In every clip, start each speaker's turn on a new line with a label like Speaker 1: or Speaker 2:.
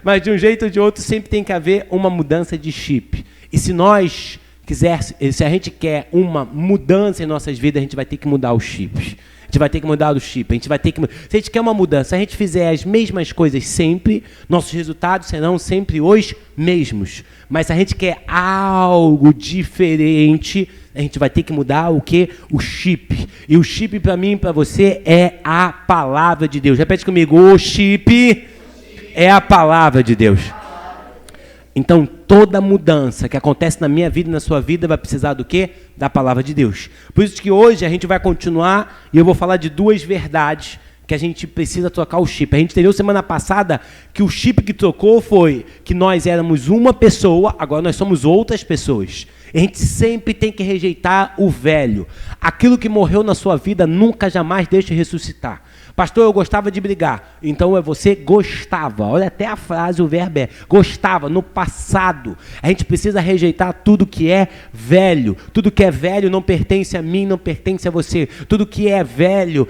Speaker 1: Mas de um jeito ou de outro sempre tem que haver uma mudança de chip. E se a gente quer uma mudança em nossas vidas, a gente vai ter que mudar os chips. A gente vai ter que mudar o chip. Se a gente quer uma mudança, se a gente fizer as mesmas coisas sempre, nossos resultados serão sempre os mesmos. Mas se a gente quer algo diferente, a gente vai ter que mudar o quê? O chip. E o chip para mim e para você é a palavra de Deus. Repete comigo, o chip é a palavra de Deus. Então, toda mudança que acontece na minha vida e na sua vida vai precisar do quê? Da palavra de Deus. Por isso que hoje a gente vai continuar e eu vou falar de duas verdades que a gente precisa trocar o chip. A gente entendeu semana passada que o chip que trocou foi que nós éramos uma pessoa, agora nós somos outras pessoas. A gente sempre tem que rejeitar o velho. Aquilo que morreu na sua vida nunca jamais deixe ressuscitar. Pastor, eu gostava de brigar. Então você gostava. Olha até a frase, o verbo é gostava, no passado. A gente precisa rejeitar tudo que é velho. Tudo que é velho não pertence a mim, não pertence a você. Tudo que é velho,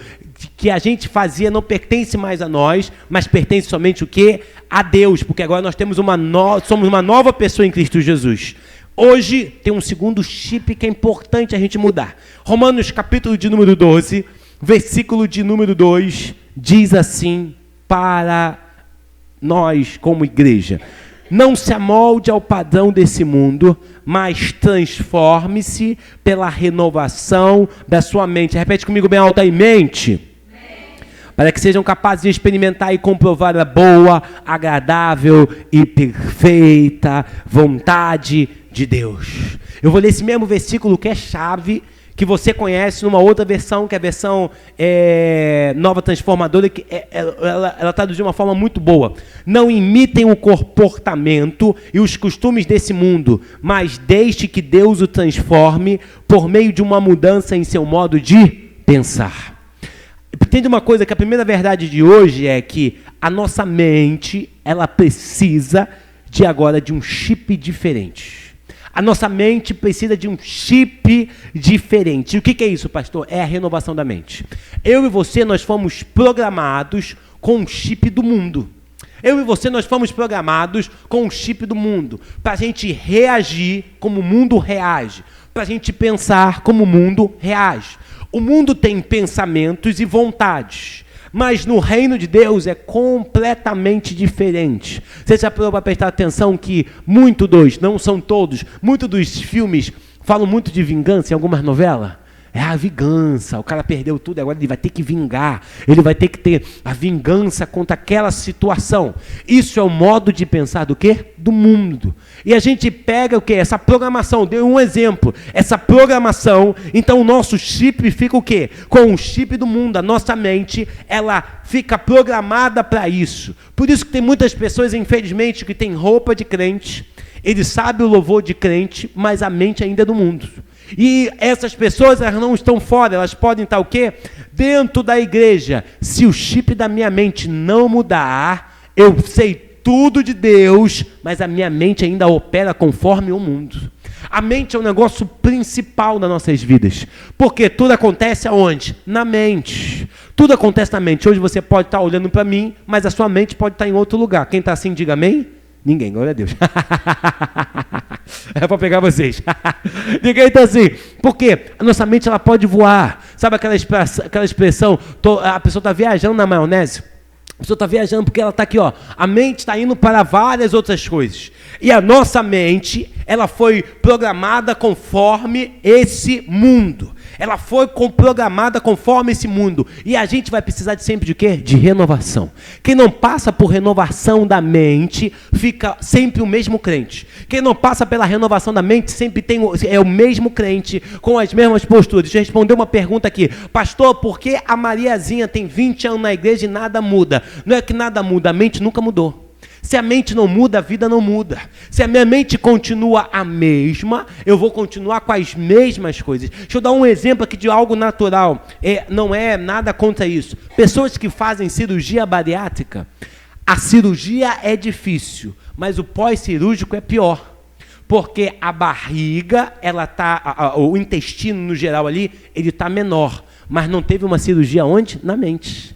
Speaker 1: que a gente fazia, não pertence mais a nós, mas pertence somente o quê? A Deus. Porque agora nós temos somos uma nova pessoa em Cristo Jesus. Hoje tem um segundo chip que é importante a gente mudar. Romanos capítulo de número 12, versículo de número 2, diz assim para nós como igreja: não se amolde ao padrão desse mundo, mas transforme-se pela renovação da sua mente. Repete comigo bem alto aí, mente. Para que sejam capazes de experimentar e comprovar a boa, agradável e perfeita vontade de Deus. Eu vou ler esse mesmo versículo que é chave, que você conhece numa outra versão, que é a versão Nova Transformadora, que ela traduz de uma forma muito boa. Não imitem o comportamento e os costumes desse mundo, mas deixe que Deus o transforme por meio de uma mudança em seu modo de pensar. Entende uma coisa, que a primeira verdade de hoje é que a nossa mente, ela precisa de um chip diferente. A nossa mente precisa de um chip diferente. E o que é isso, pastor? É a renovação da mente. Eu e você, nós fomos programados com o chip do mundo. Eu e você, nós fomos programados com o chip do mundo. Para a gente reagir como o mundo reage. Para a gente pensar como o mundo reage. O mundo tem pensamentos e vontades. Mas no reino de Deus é completamente diferente. Você já parou para prestar atenção que não são todos, muitos dos filmes falam muito de vingança em algumas novelas? É a vingança, o cara perdeu tudo, agora ele vai ter que vingar, ele vai ter que ter a vingança contra aquela situação. Isso é o modo de pensar do quê? Do mundo. E a gente pega o quê? Essa programação, deu um exemplo, essa programação, então o nosso chip fica o quê? Com o chip do mundo, a nossa mente, ela fica programada para isso. Por isso que tem muitas pessoas, infelizmente, que têm roupa de crente, ele sabe o louvor de crente, mas a mente ainda é do mundo. E essas pessoas, elas não estão fora, elas podem estar o quê? Dentro da igreja. Se o chip da minha mente não mudar, eu sei tudo de Deus, mas a minha mente ainda opera conforme o mundo. A mente é o negócio principal das nossas vidas. Porque tudo acontece aonde? Na mente. Tudo acontece na mente. Hoje você pode estar olhando para mim, mas a sua mente pode estar em outro lugar. Quem está assim, diga amém. Ninguém, glória a Deus. É para pegar vocês. Ninguém está assim. Por quê? A nossa mente, ela pode voar. Sabe aquela expressão, a pessoa está viajando na maionese? A pessoa está viajando porque ela está aqui, ó. A mente está indo para várias outras coisas. E a nossa mente, ela foi programada conforme esse mundo. Ela foi programada conforme esse mundo. E a gente vai precisar sempre de quê? De renovação. Quem não passa por renovação da mente, fica sempre o mesmo crente. Quem não passa pela renovação da mente, sempre é o mesmo crente, com as mesmas posturas. Deixa eu responder uma pergunta aqui. Pastor, por que a Mariazinha tem 20 anos na igreja e nada muda? Não é que nada muda, a mente nunca mudou. Se a mente não muda, a vida não muda. Se a minha mente continua a mesma, eu vou continuar com as mesmas coisas. Deixa eu dar um exemplo aqui de algo natural. Não é nada contra isso. Pessoas que fazem cirurgia bariátrica, a cirurgia é difícil, mas o pós-cirúrgico é pior. Porque a barriga, o intestino no geral ali, ele está menor. Mas não teve uma cirurgia onde? Na mente.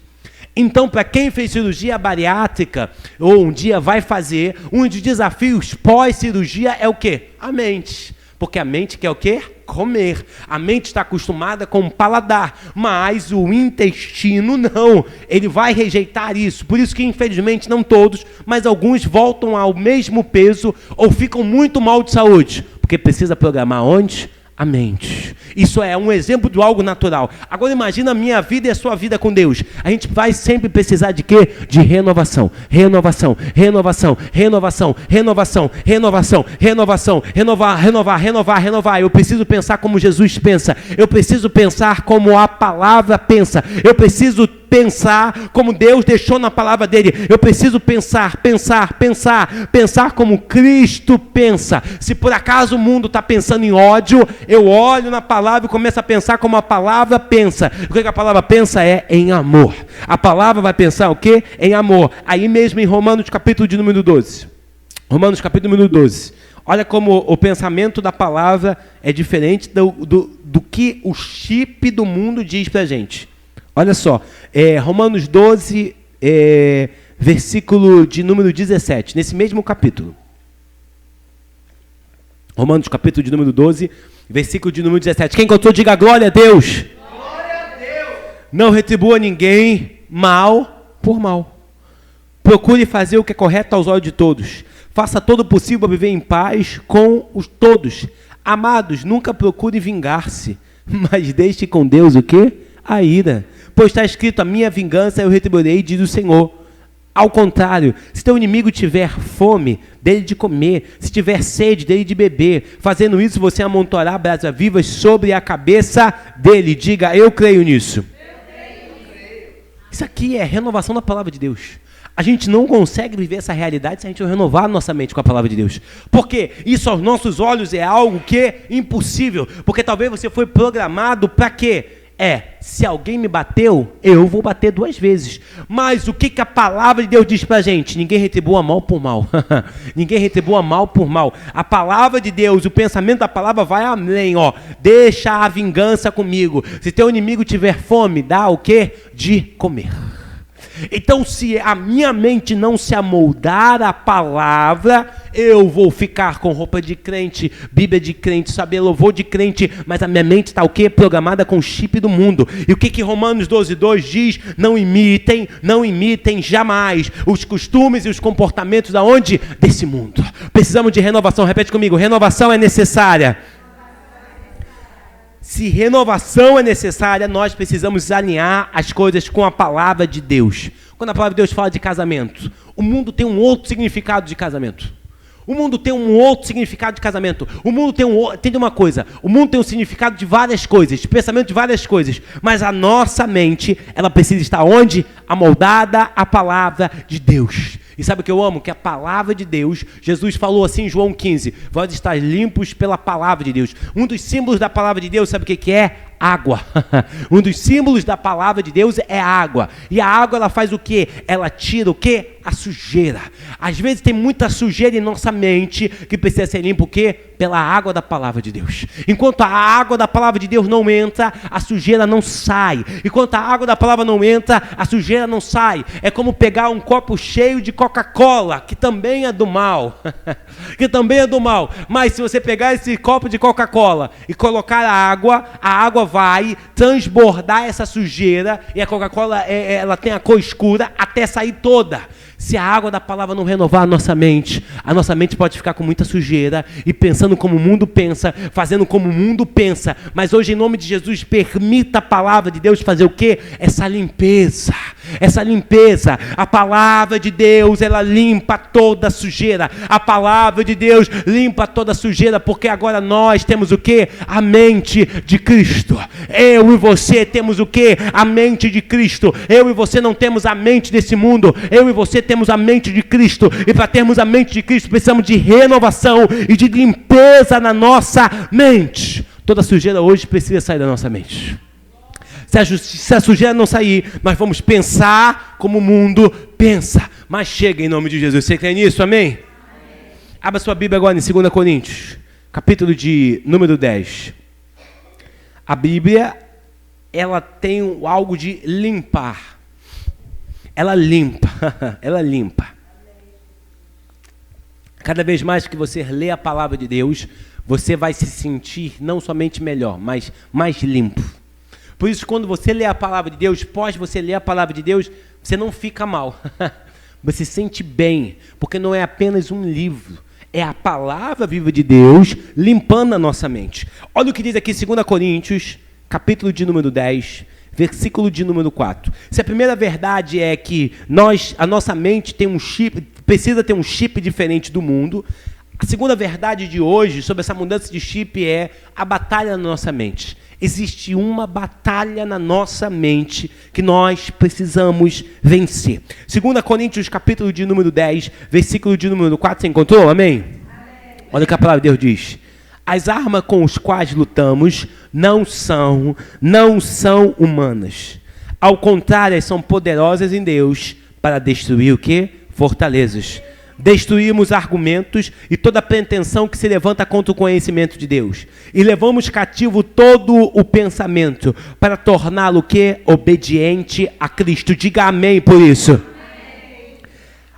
Speaker 1: Então, para quem fez cirurgia bariátrica, ou um dia vai fazer, um dos desafios pós-cirurgia é o quê? A mente. Porque a mente quer o quê? Comer. A mente está acostumada com o paladar, mas o intestino não. Ele vai rejeitar isso. Por isso que, infelizmente, não todos, mas alguns voltam ao mesmo peso ou ficam muito mal de saúde. Porque precisa programar onde? A mente. Isso é um exemplo de algo natural. Agora imagina a minha vida e a sua vida com Deus. A gente vai sempre precisar de quê? De renovação. Renovação, renovação, renovação, renovação, renovação, renovação, renovar. Eu preciso pensar como Jesus pensa. Eu preciso pensar como a palavra pensa. Eu preciso pensar como Deus deixou na palavra dele. Eu preciso pensar como Cristo pensa. Se por acaso o mundo está pensando em ódio, eu olho na palavra e começo a pensar como a palavra pensa. O que a palavra pensa é em amor. A palavra vai pensar o quê? Em amor. Aí mesmo em Romanos capítulo de número 12. Romanos capítulo número 12. Olha como o pensamento da palavra é diferente do que o chip do mundo diz para a gente. Olha só, Romanos 12, versículo de número 17, nesse mesmo capítulo. Romanos capítulo de número 12, versículo de número 17. Quem encontrou, diga glória a Deus. Glória a Deus. Não retribua ninguém mal por mal. Procure fazer o que é correto aos olhos de todos. Faça todo o possível para viver em paz com os todos. Amados, nunca procure vingar-se, mas deixe com Deus o quê? A ira. Pois está escrito, a minha vingança eu retribuirei, diz o Senhor. Ao contrário, se teu inimigo tiver fome, dele de comer, se tiver sede, dele de beber, fazendo isso você amontoará brasas vivas sobre a cabeça dele. Diga, eu creio nisso. Eu creio. Isso aqui é renovação da palavra de Deus. A gente não consegue viver essa realidade se a gente não renovar a nossa mente com a palavra de Deus. Porque isso aos nossos olhos é algo que é impossível. Porque talvez você foi programado para quê? Se alguém me bateu, eu vou bater 2 vezes. Mas o que a palavra de Deus diz pra gente? Ninguém retribua mal por mal. Ninguém retribua mal por mal. A palavra de Deus, o pensamento da palavra vai além, Deixa a vingança comigo. Se teu inimigo tiver fome, dá o quê? De comer. Então, se a minha mente não se amoldar à palavra, eu vou ficar com roupa de crente, Bíblia de crente, saber louvor de crente, mas a minha mente está o quê? Programada com o chip do mundo. E o que Romanos 12:2 diz? Não imitem jamais os costumes e os comportamentos aonde? Desse mundo. Precisamos de renovação, repete comigo, renovação é necessária. Se renovação é necessária, nós precisamos alinhar as coisas com a palavra de Deus. Quando a palavra de Deus fala de casamento, o mundo tem um outro significado de casamento. O mundo tem um outro significado de casamento. O mundo tem uma coisa. O mundo tem um significado de várias coisas, de pensamento de várias coisas. Mas a nossa mente, ela precisa estar onde? Amoldada à palavra de Deus. E sabe o que eu amo? Que a palavra de Deus, Jesus falou assim em João 15, vós estáis limpos pela palavra de Deus. Um dos símbolos da palavra de Deus, sabe o que é? Água. Um dos símbolos da palavra de Deus é água. E a água, ela faz o quê? Ela tira o quê? A sujeira. Às vezes tem muita sujeira em nossa mente que precisa ser limpa o quê? Pela água da palavra de Deus. Enquanto a água da palavra de Deus não entra, a sujeira não sai. Enquanto a água da palavra não entra, a sujeira não sai. É como pegar um copo cheio de Coca-Cola, que também é do mal. Que também é do mal. Mas se você pegar esse copo de Coca-Cola e colocar a água vai transbordar essa sujeira e a Coca-Cola ela tem a cor escura até sair toda. Se a água da palavra não renovar a nossa mente pode ficar com muita sujeira e pensando como o mundo pensa, fazendo como o mundo pensa. Mas hoje, em nome de Jesus, permita a palavra de Deus fazer o quê? Essa limpeza. A palavra de Deus, ela limpa toda a sujeira. A palavra de Deus limpa toda a sujeira, porque agora nós temos o quê? A mente de Cristo. Eu e você temos o quê? A mente de Cristo. Eu e você não temos a mente desse mundo. Eu e você temos a mente de Cristo. E para termos a mente de Cristo, precisamos de renovação e de limpeza na nossa mente. Toda sujeira hoje precisa sair da nossa mente. Se a sujeira não sair, nós vamos pensar como o mundo pensa. Mas chega em nome de Jesus. Você crê nisso? Amém? Amém. Abra sua Bíblia agora em 2 Coríntios, capítulo de número 10. A Bíblia, ela tem algo de limpar. ela limpa, ela limpa. Cada vez mais que você lê a palavra de Deus, você vai se sentir não somente melhor, mas mais limpo. Por isso, quando você lê a palavra de Deus, pós você ler a palavra de Deus, você não fica mal. Você se sente bem, porque não é apenas um livro, é a palavra viva de Deus limpando a nossa mente. Olha o que diz aqui 2 Coríntios, capítulo de número 10, versículo de número 4. Se a primeira verdade é que a nossa mente tem um chip, precisa ter um chip diferente do mundo, a segunda verdade de hoje sobre essa mudança de chip é a batalha na nossa mente. Existe uma batalha na nossa mente que nós precisamos vencer. 2 Coríntios, capítulo de número 10, versículo de número 4, você encontrou? Amém? Amém. Olha o que a palavra de Deus diz. As armas com as quais lutamos não são humanas. Ao contrário, são poderosas em Deus para destruir o quê? Fortalezas. Destruímos argumentos e toda pretensão que se levanta contra o conhecimento de Deus. E levamos cativo todo o pensamento para torná-lo o quê? Obediente a Cristo. Diga amém por isso. Amém.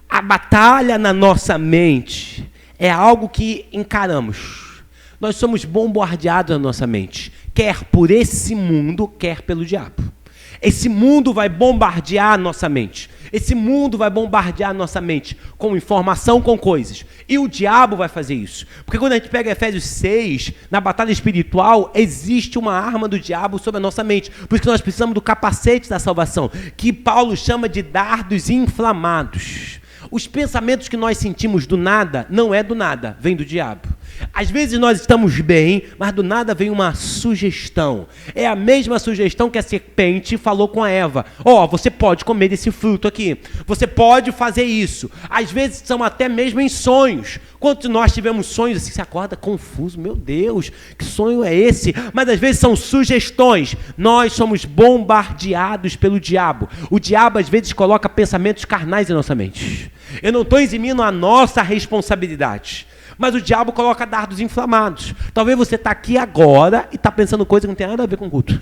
Speaker 1: A batalha na nossa mente é algo que encaramos. Nós somos bombardeados na nossa mente, quer por esse mundo, quer pelo diabo. Esse mundo vai bombardear a nossa mente. Esse mundo vai bombardear a nossa mente com informação, com coisas. E o diabo vai fazer isso. Porque quando a gente pega Efésios 6, na batalha espiritual, existe uma arma do diabo sobre a nossa mente. Por isso que nós precisamos do capacete da salvação, que Paulo chama de dardos inflamados. Os pensamentos que nós sentimos do nada, não é do nada, vem do diabo. Às vezes nós estamos bem, mas do nada vem uma sugestão. É a mesma sugestão que a serpente falou com a Eva. Você pode comer desse fruto aqui. Você pode fazer isso. Às vezes são até mesmo em sonhos. Quando nós tivemos sonhos assim, você acorda confuso. Meu Deus, que sonho é esse? Mas às vezes são sugestões. Nós somos bombardeados pelo diabo. O diabo às vezes coloca pensamentos carnais em nossa mente. Eu não estou eximindo a nossa responsabilidade. Mas o diabo coloca dardos inflamados. Talvez você está aqui agora e está pensando coisa que não tem nada a ver com o culto.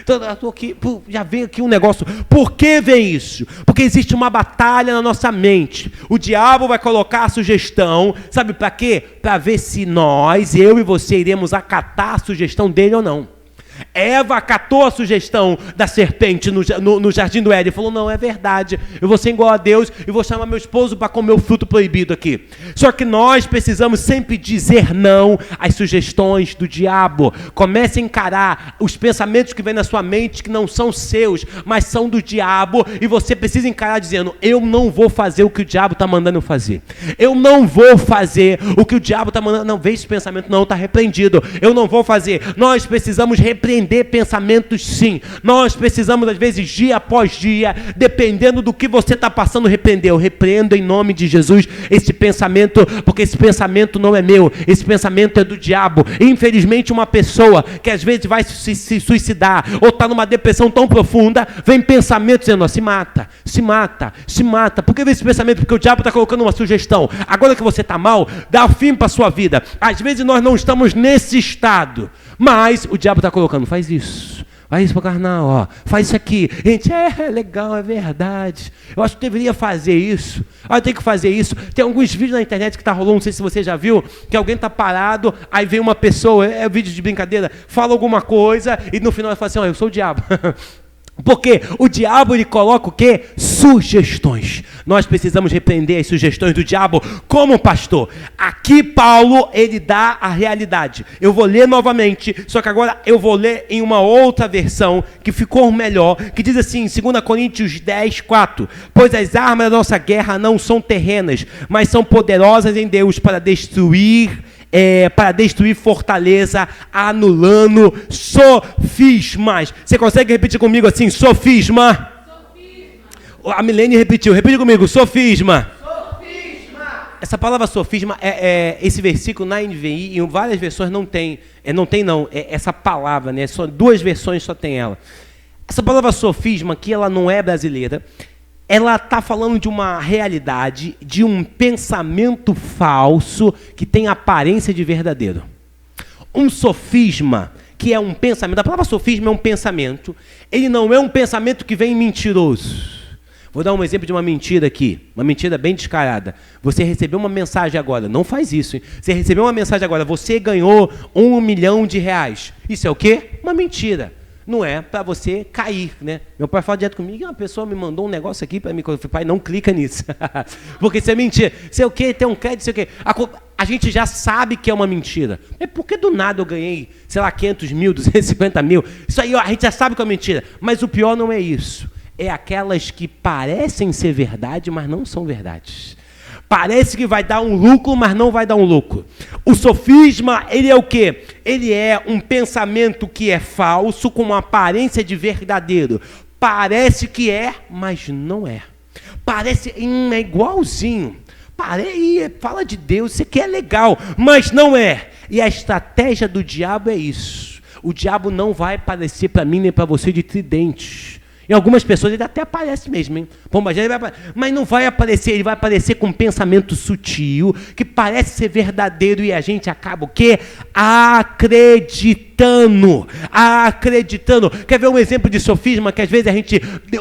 Speaker 1: Então, eu estou aqui, já vem aqui um negócio. Por que vem isso? Porque existe uma batalha na nossa mente. O diabo vai colocar a sugestão, sabe para quê? Para ver se eu e você, iremos acatar a sugestão dele ou não. Eva acatou a sugestão da serpente no jardim do Éden e falou, não, é verdade, eu vou ser igual a Deus e vou chamar meu esposo para comer o fruto proibido aqui. Só que nós precisamos sempre dizer não às sugestões do diabo. Comece a encarar os pensamentos que vêm na sua mente que não são seus, mas são do diabo, e você precisa encarar dizendo, eu não vou fazer o que o diabo está mandando eu fazer. Eu não vou fazer o que o diabo está mandando. Não, veja esse pensamento, não, está repreendido. Eu não vou fazer. Nós precisamos repreender pensamentos, sim. Nós precisamos, às vezes, dia após dia, dependendo do que você está passando, repreender. Eu repreendo em nome de Jesus esse pensamento, porque esse pensamento não é meu, esse pensamento é do diabo. Infelizmente, uma pessoa que às vezes vai se suicidar ou está numa depressão tão profunda, vem pensamento dizendo, se mata, se mata, se mata. Por que vem esse pensamento? Porque o diabo está colocando uma sugestão. Agora que você está mal, dá fim para a sua vida. Às vezes nós não estamos nesse estado, mas o diabo está colocando, faz isso para o carnal, faz isso aqui. Gente, é legal, é verdade. Eu acho que deveria fazer isso. Eu tenho que fazer isso. Tem alguns vídeos na internet que está rolando, não sei se você já viu, que alguém está parado, aí vem uma pessoa, é vídeo de brincadeira, fala alguma coisa e no final ele fala assim, eu sou o diabo. Porque o diabo, ele coloca o quê? Sugestões. Nós precisamos repreender as sugestões do diabo como pastor. Aqui Paulo, ele dá a realidade. Eu vou ler novamente, só que agora eu vou ler em uma outra versão que ficou melhor, que diz assim, em 2 Coríntios 10, 4. Pois as armas da nossa guerra não são terrenas, mas são poderosas em Deus para destruir fortaleza, anulando sofismas. Você consegue repetir comigo assim, sofisma? Sofisma. A Milene repetiu, repete comigo, sofisma. Sofisma. Essa palavra sofisma, esse versículo na NVI, em várias versões não tem, essa palavra, né? Só 2 versões só tem ela. Essa palavra sofisma aqui, ela não é brasileira. Ela está falando de uma realidade, de um pensamento falso que tem aparência de verdadeiro. Um sofisma, que é um pensamento, a palavra sofisma é um pensamento, ele não é um pensamento que vem mentiroso. Vou dar um exemplo de uma mentira aqui, uma mentira bem descarada. Você recebeu uma mensagem agora, não faz isso, hein? Você recebeu uma mensagem agora, você ganhou R$1 milhão. Isso é o quê? Uma mentira. Não é para você cair, né? Meu pai fala direto comigo, uma pessoa me mandou um negócio aqui para mim, eu falei, pai, não clica nisso. Porque isso é mentira. Sei o quê, tem um crédito, sei o quê. A gente já sabe que é uma mentira. É porque do nada eu ganhei, sei lá, 500 mil, 250 mil. Isso aí, ó, a gente já sabe que é uma mentira. Mas o pior não é isso. É aquelas que parecem ser verdade, mas não são verdades. Parece que vai dar um lucro, mas não vai dar um lucro. O sofisma, ele é o quê? Ele é um pensamento que é falso, com uma aparência de verdadeiro. Parece que é, mas não é. Parece, é igualzinho. Fala de Deus, isso aqui é legal, mas não é. E a estratégia do diabo é isso. O diabo não vai aparecer para mim nem para você de tridentes. Em algumas pessoas ele até aparece mesmo, hein? Mas não vai aparecer, ele vai aparecer com um pensamento sutil, que parece ser verdadeiro e a gente acaba o quê? Acreditando. Quer ver um exemplo de sofisma que às vezes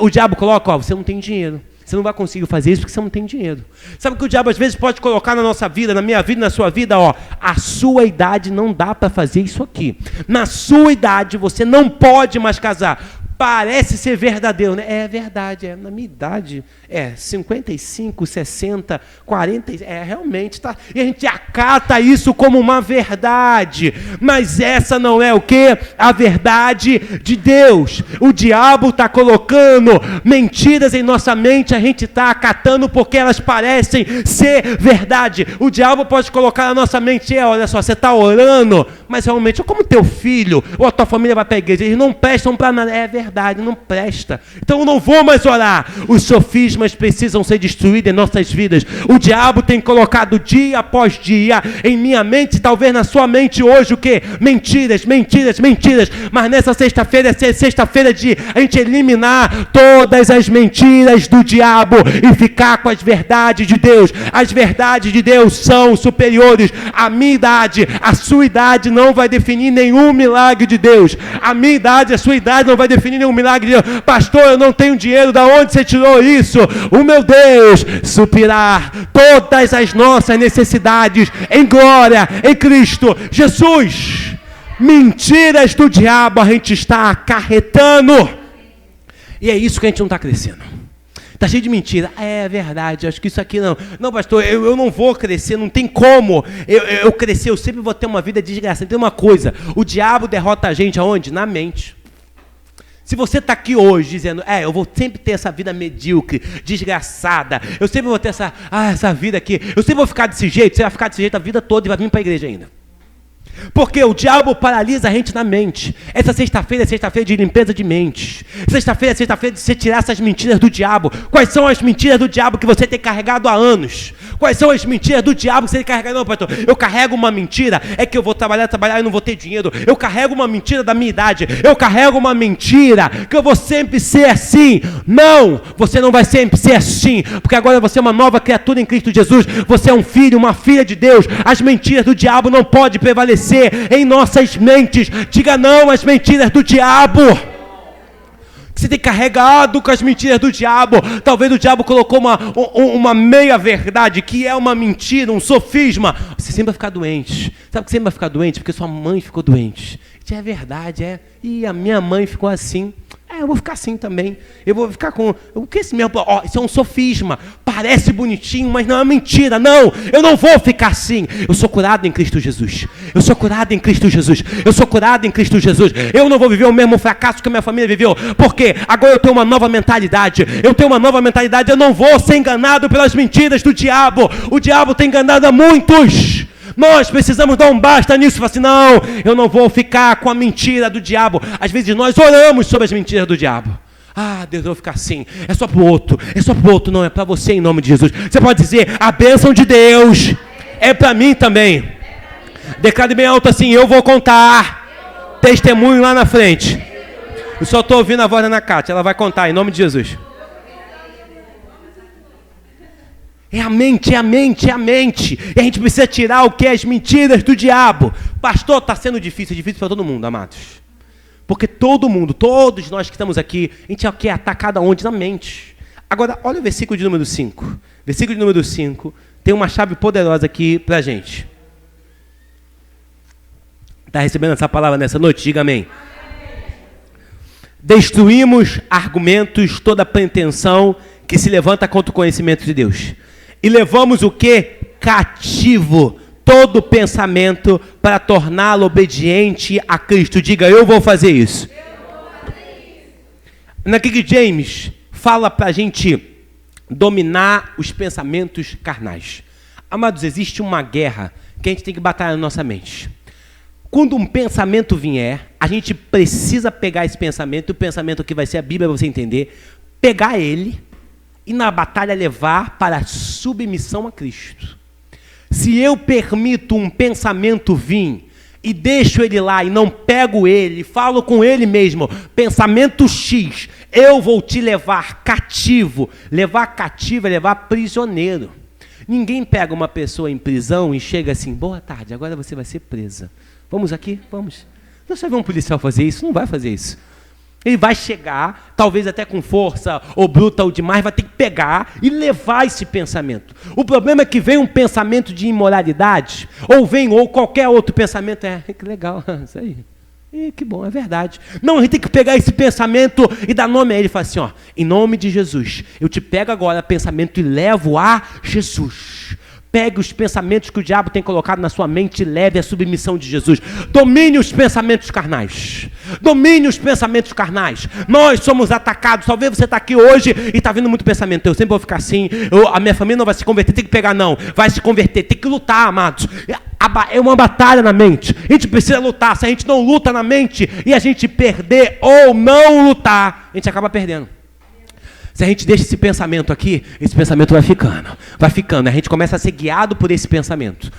Speaker 1: o diabo coloca, ó, você não tem dinheiro. Você não vai conseguir fazer isso porque você não tem dinheiro. Sabe o que o diabo às vezes pode colocar na nossa vida, na minha vida, na sua vida? Ó, a sua idade não dá para fazer isso aqui. Na sua idade você não pode mais casar. Parece ser verdadeiro, né? É verdade, na minha idade, 55, 60, 40, realmente, tá? E a gente acata isso como uma verdade, mas essa não é o quê? A verdade de Deus. O diabo está colocando mentiras em nossa mente, a gente está acatando porque elas parecem ser verdade. O diabo pode colocar na nossa mente, olha só, você está orando, mas realmente, como teu filho ou a tua família vai para a igreja, eles não prestam para nada, é verdade. Não presta. Então eu não vou mais orar. Os sofismas precisam ser destruídos em nossas vidas. O diabo tem colocado dia após dia em minha mente, talvez na sua mente hoje, o quê? Mentiras. Mas nessa sexta-feira é sexta-feira de a gente eliminar todas as mentiras do diabo e ficar com as verdades de Deus. As verdades de Deus são superiores. A minha idade, a sua idade não vai definir nenhum milagre de Deus. A minha idade, a sua idade não vai definir nenhum milagre de Deus. Pastor, eu não tenho dinheiro, da onde você tirou isso? O meu Deus suprirá todas as nossas necessidades em glória, em Cristo Jesus. Mentiras do diabo a gente está acarretando. E é isso que a gente não está crescendo. Está cheio de mentira. É verdade, acho que isso aqui não. Não, pastor, eu não vou crescer, não tem como eu crescer, eu sempre vou ter uma vida desgraçada. Tem uma coisa, o diabo derrota a gente aonde? Na mente. Se você está aqui hoje dizendo, eu vou sempre ter essa vida medíocre, desgraçada, eu sempre vou ter essa vida aqui, eu sempre vou ficar desse jeito, você vai ficar desse jeito a vida toda e vai vir para a igreja ainda. Porque o diabo paralisa a gente na mente. Essa sexta-feira é sexta-feira de limpeza de mente. Sexta-feira é sexta-feira de você tirar essas mentiras do diabo. Quais são as mentiras do diabo que você tem carregado há anos? Quais são as mentiras do diabo que você tem carregado? Não, pastor, eu carrego uma mentira, é que eu vou trabalhar e não vou ter dinheiro. Eu carrego uma mentira da minha idade. Eu carrego uma mentira que eu vou sempre ser assim. Não, você não vai sempre ser assim, porque agora você é uma nova criatura em Cristo Jesus. Você é um filho, uma filha de Deus. As mentiras do diabo não podem prevalecer em nossas mentes. Diga não às mentiras do diabo. Você tem carregado com as mentiras do diabo. Talvez o diabo colocou uma meia verdade, que é uma mentira, um sofisma. Você sempre vai ficar doente. Sabe que você sempre vai ficar doente? Porque sua mãe ficou doente. Isso é verdade, E a minha mãe ficou assim. Eu vou ficar assim também. Eu vou ficar com... O que é esse mesmo? Isso é um sofisma. Parece bonitinho, mas não é mentira. Não, eu não vou ficar assim. Eu sou curado em Cristo Jesus. Eu sou curado em Cristo Jesus. Eu sou curado em Cristo Jesus. Eu não vou viver o mesmo fracasso que a minha família viveu. Porque agora eu tenho uma nova mentalidade. Eu não vou ser enganado pelas mentiras do diabo. O diabo tem enganado a muitos. Nós precisamos dar um basta nisso. Falar assim, não, eu não vou ficar com a mentira do diabo. Às vezes nós oramos sobre as mentiras do diabo. Deus, eu vou ficar assim. É só pro outro. Não, é para você em nome de Jesus. Você pode dizer, a bênção de Deus é para mim também. Declare bem alto assim, eu vou contar testemunho lá na frente. Eu só estou ouvindo a voz da Ana Cátia. Ela vai contar em nome de Jesus. É a mente. E a gente precisa tirar o que? As mentiras do diabo. Pastor, está sendo difícil para todo mundo, amados. Porque todo mundo, todos nós que estamos aqui, a gente quer atacar da onde? Na mente. Agora, olha o versículo de número 5. Versículo de número 5 tem uma chave poderosa aqui para a gente. Está recebendo essa palavra nessa noite? Diga amém. Destruímos argumentos, toda pretensão que se levanta contra o conhecimento de Deus. E levamos o quê? Cativo todo pensamento para torná-lo obediente a Cristo. Diga, eu vou fazer isso. Na King James, fala para a gente dominar os pensamentos carnais. Amados, existe uma guerra que a gente tem que batalhar na nossa mente. Quando um pensamento vier, a gente precisa pegar esse pensamento, e o pensamento que vai ser a Bíblia, você entender, pegar ele e na batalha levar para a submissão a Cristo. Se eu permito um pensamento vir e deixo ele lá e não pego ele, falo com ele mesmo, pensamento X, eu vou te levar cativo. Levar cativo é levar prisioneiro. Ninguém pega uma pessoa em prisão e chega assim, boa tarde, agora você vai ser presa. Vamos aqui? Vamos. Você vai ver um policial fazer isso? Não vai fazer isso. Ele vai chegar, talvez até com força, ou bruta, ou demais, vai ter que pegar e levar esse pensamento. O problema é que vem um pensamento de imoralidade, ou qualquer outro pensamento, que legal, isso aí. Que bom, é verdade. Não, a gente tem que pegar esse pensamento e dar nome a ele e falar assim, em nome de Jesus, eu te pego agora pensamento e levo a Jesus. Pegue os pensamentos que o diabo tem colocado na sua mente e leve à submissão de Jesus. Domine os pensamentos carnais. Domine os pensamentos carnais. Nós somos atacados. Talvez você está aqui hoje e está vindo muito pensamento. Eu sempre vou ficar assim. A minha família não vai se converter. Tem que pegar, não. Vai se converter. Tem que lutar, amados. É uma batalha na mente. A gente precisa lutar. Se a gente não luta na mente e a gente perder ou não lutar, a gente acaba perdendo. Se a gente deixa esse pensamento aqui, esse pensamento vai ficando. A gente começa a ser guiado por esse pensamento.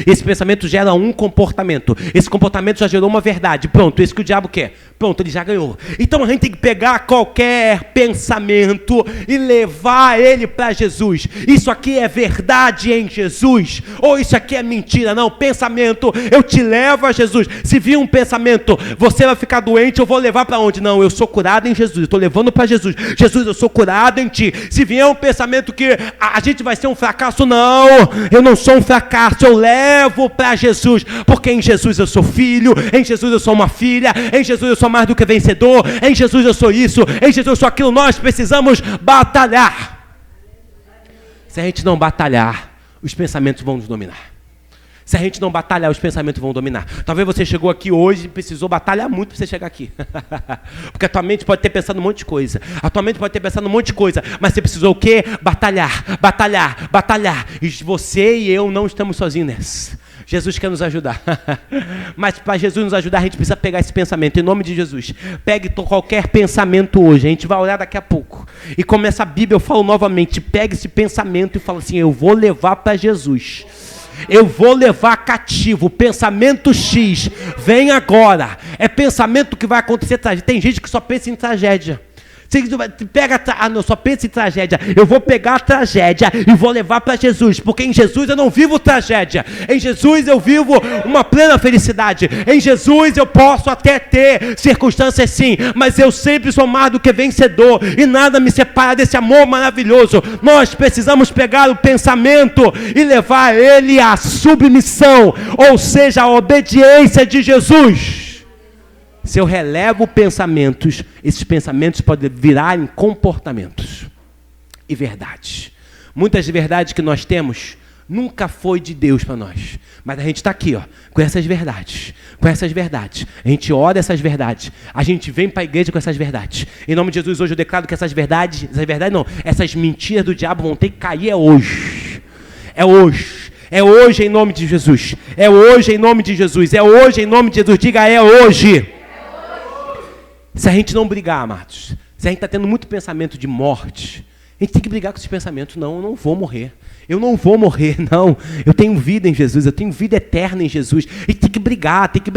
Speaker 1: Esse pensamento gera um comportamento. Esse comportamento já gerou uma verdade. Pronto, isso que o diabo quer. Pronto, ele já ganhou. Então a gente tem que pegar qualquer pensamento e levar ele para Jesus. Isso aqui é verdade em Jesus. Ou isso aqui é mentira. Não, pensamento, eu te levo a Jesus. Se vir um pensamento, você vai ficar doente, eu vou levar para onde? Não, eu sou curado em Jesus. Estou levando para Jesus. Jesus, eu sou curado em ti. Se vier um pensamento que a gente vai ser um fracasso, não, eu não sou um fracasso, eu levo para Jesus, porque em Jesus eu sou filho, em Jesus eu sou uma filha, em Jesus eu sou mais do que vencedor, em Jesus eu sou isso, em Jesus eu sou aquilo. Nós precisamos batalhar. Se a gente não batalhar, os pensamentos vão nos dominar. Se a gente não batalhar, os pensamentos vão dominar. Talvez você chegou aqui hoje e precisou batalhar muito para você chegar aqui. Porque a tua mente pode ter pensado um monte de coisa. Mas você precisou o quê? Batalhar. E você e eu não estamos sozinhos nessa. Jesus quer nos ajudar. Mas para Jesus nos ajudar, a gente precisa pegar esse pensamento. Em nome de Jesus. Pegue qualquer pensamento hoje. A gente vai orar daqui a pouco. E começa a Bíblia, eu falo novamente. Pega esse pensamento e fala assim, eu vou levar para Jesus. Eu vou levar cativo, pensamento X, vem agora, é pensamento que vai acontecer, tem gente que só pensa em tragédia, só pensa em tragédia, eu vou pegar a tragédia e vou levar para Jesus, porque em Jesus eu não vivo tragédia, em Jesus eu vivo uma plena felicidade, em Jesus eu posso até ter circunstâncias sim, mas eu sempre sou mais do que vencedor, e nada me separa desse amor maravilhoso. Nós precisamos pegar o pensamento e levar ele à submissão, ou seja, à obediência de Jesus. Se eu relevo pensamentos, esses pensamentos podem virar em comportamentos e verdades. Muitas verdades que nós temos nunca foi de Deus para nós. Mas a gente está aqui, com essas verdades. A gente ora essas verdades. A gente vem para a igreja com essas verdades. Em nome de Jesus, hoje eu declaro que essas mentiras do diabo vão ter que cair hoje. É hoje em nome de Jesus. É hoje em nome de Jesus. Diga, é hoje. Se a gente não brigar, amados, se a gente está tendo muito pensamento de morte, a gente tem que brigar com esses pensamentos. Não, eu não vou morrer, não. Eu tenho vida em Jesus, eu tenho vida eterna em Jesus. E tem que brigar, tem que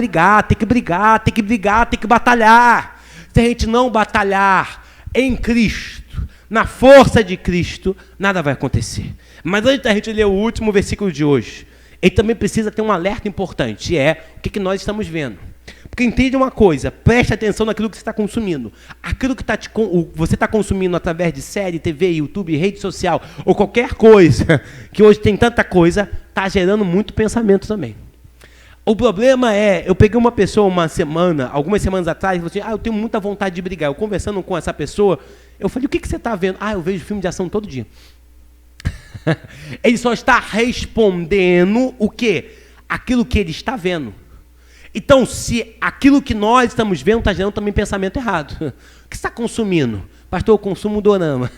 Speaker 1: batalhar. Se a gente não batalhar em Cristo, na força de Cristo, nada vai acontecer. Mas antes da gente ler o último versículo de hoje, a gente também precisa ter um alerta importante, o que nós estamos vendo. Porque entende uma coisa, preste atenção naquilo que você está consumindo. Aquilo que você está consumindo através de série, TV, YouTube, rede social, ou qualquer coisa, que hoje tem tanta coisa, está gerando muito pensamento também. O problema é, eu peguei uma pessoa algumas semanas atrás, e falei assim, eu tenho muita vontade de brigar. Eu conversando com essa pessoa, eu falei, o que você está vendo? Eu vejo filme de ação todo dia. Ele só está respondendo o quê? Aquilo que ele está vendo. Então, se aquilo que nós estamos vendo está gerando também pensamento errado. O que você está consumindo? Pastor, eu consumo dorama.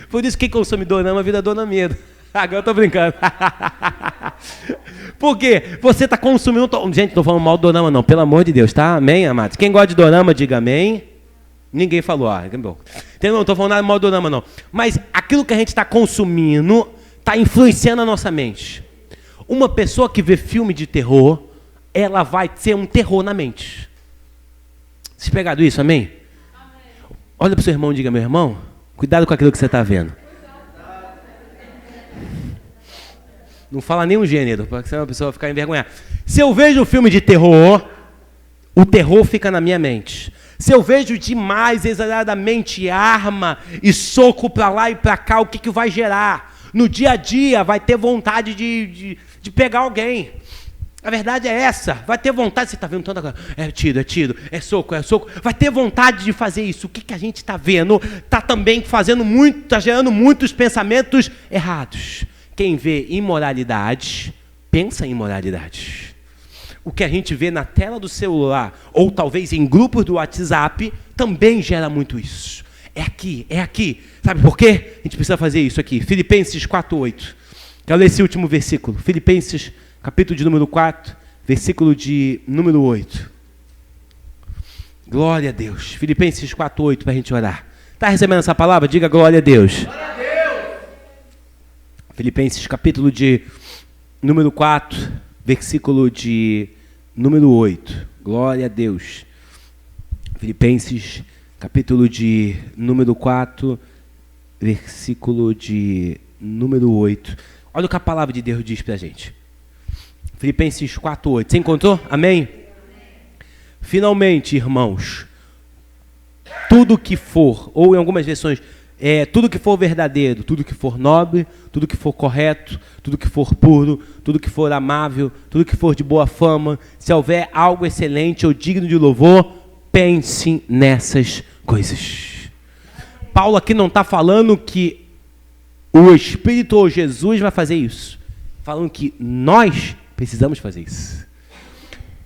Speaker 1: Por isso que quem consome dorama vira dona medo. Agora eu estou brincando. Por quê? Você está consumindo... Gente, não estou falando mal do dorama não, pelo amor de Deus, tá? Amém, amados? Quem gosta de dorama, diga amém. Ninguém falou, Entendeu? Não estou falando nada mal do dorama não. Mas aquilo que a gente está consumindo está influenciando a nossa mente. Uma pessoa que vê filme de terror, ela vai ter um terror na mente. Vocês pegaram isso, amém? Olha para o seu irmão e diga, meu irmão, cuidado com aquilo que você está vendo. Não fala nenhum gênero, porque senão a pessoa vai ficar envergonhada. Se eu vejo um filme de terror, o terror fica na minha mente. Se eu vejo demais, exageradamente, arma e soco para lá e para cá, o que vai gerar? No dia a dia, vai ter vontade de pegar alguém. A verdade é essa. Vai ter vontade, você está vendo tanta coisa. É tiro, é soco. Vai ter vontade de fazer isso. O que a gente está vendo? Está também está gerando muitos pensamentos errados. Quem vê imoralidade, pensa em imoralidade. O que a gente vê na tela do celular, ou talvez em grupos do WhatsApp, também gera muito isso. É aqui. Sabe por quê? A gente precisa fazer isso aqui. Filipenses 4:8. Quero ler esse último versículo. Filipenses, capítulo de número 4, versículo de número 8. Glória a Deus. Filipenses 4:8 para a gente orar. Está recebendo essa palavra? Diga glória a Deus. Glória a Deus. Filipenses, capítulo de número 4, versículo de número 8. Glória a Deus. Filipenses, capítulo de número 4, versículo de número 8. Olha o que a palavra de Deus diz para a gente. Filipenses 4:8. Você encontrou? Amém? Finalmente, irmãos, tudo que for, ou em algumas versões, tudo que for verdadeiro, tudo que for nobre, tudo que for correto, tudo que for puro, tudo que for amável, tudo que for de boa fama, se houver algo excelente ou digno de louvor, pense nessas coisas. Paulo aqui não está falando que o Espírito ou Jesus vai fazer isso. Falando que nós precisamos fazer isso.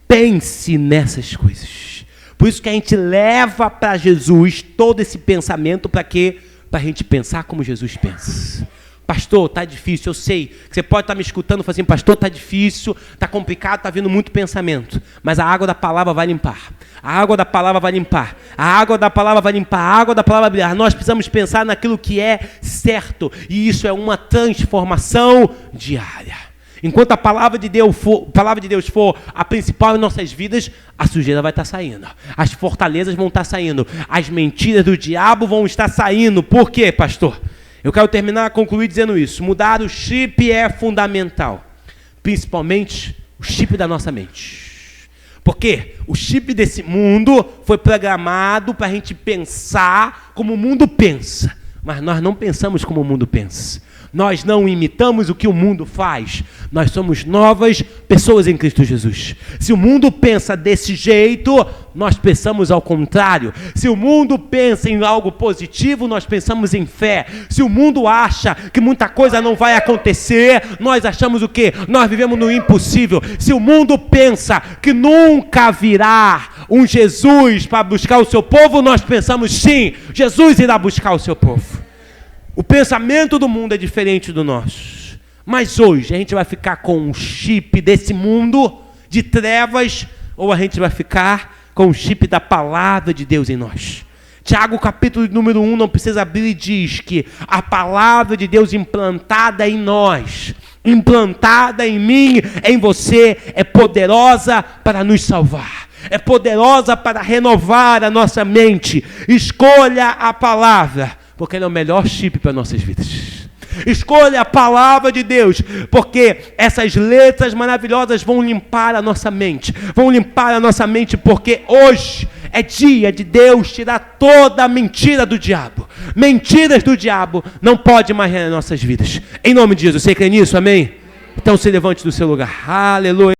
Speaker 1: Pense nessas coisas. Por isso que a gente leva para Jesus todo esse pensamento para quê? Para a gente pensar como Jesus pensa. Pastor, está difícil, eu sei que você pode estar me escutando e falar assim, pastor, está difícil, está complicado, está vindo muito pensamento, mas a água da palavra vai limpar, a água da palavra vai limpar, a água da palavra vai limpar, a água da palavra vai brilhar. Nós precisamos pensar naquilo que é certo, e isso é uma transformação diária. Enquanto a palavra de Deus for a principal em nossas vidas, a sujeira vai estar saindo, as fortalezas vão estar saindo, as mentiras do diabo vão estar saindo. Por quê, pastor? Eu quero concluir dizendo isso. Mudar o chip é fundamental. Principalmente o chip da nossa mente. Porque o chip desse mundo foi programado para a gente pensar como o mundo pensa. Mas nós não pensamos como o mundo pensa. Nós não imitamos o que o mundo faz. Nós somos novas pessoas em Cristo Jesus. Se o mundo pensa desse jeito, nós pensamos ao contrário. Se o mundo pensa em algo positivo, nós pensamos em fé. Se o mundo acha que muita coisa não vai acontecer, nós achamos o quê? Nós vivemos no impossível. Se o mundo pensa que nunca virá um Jesus para buscar o seu povo, nós pensamos sim, Jesus irá buscar o seu povo. O pensamento do mundo é diferente do nosso. Mas hoje a gente vai ficar com um chip desse mundo de trevas, ou a gente vai ficar com o chip da palavra de Deus em nós. Tiago, capítulo número 1, não precisa abrir, e diz que a palavra de Deus implantada em nós, implantada em mim, em você, é poderosa para nos salvar. É poderosa para renovar a nossa mente. Escolha a palavra, porque ela é o melhor chip para nossas vidas. Escolha a palavra de Deus, porque essas letras maravilhosas vão limpar a nossa mente. Vão limpar a nossa mente, porque hoje é dia de Deus tirar toda a mentira do diabo. Mentiras do diabo não pode mais reinar em nossas vidas. Em nome de Jesus, você crê nisso? Amém? Então se levante do seu lugar. Aleluia.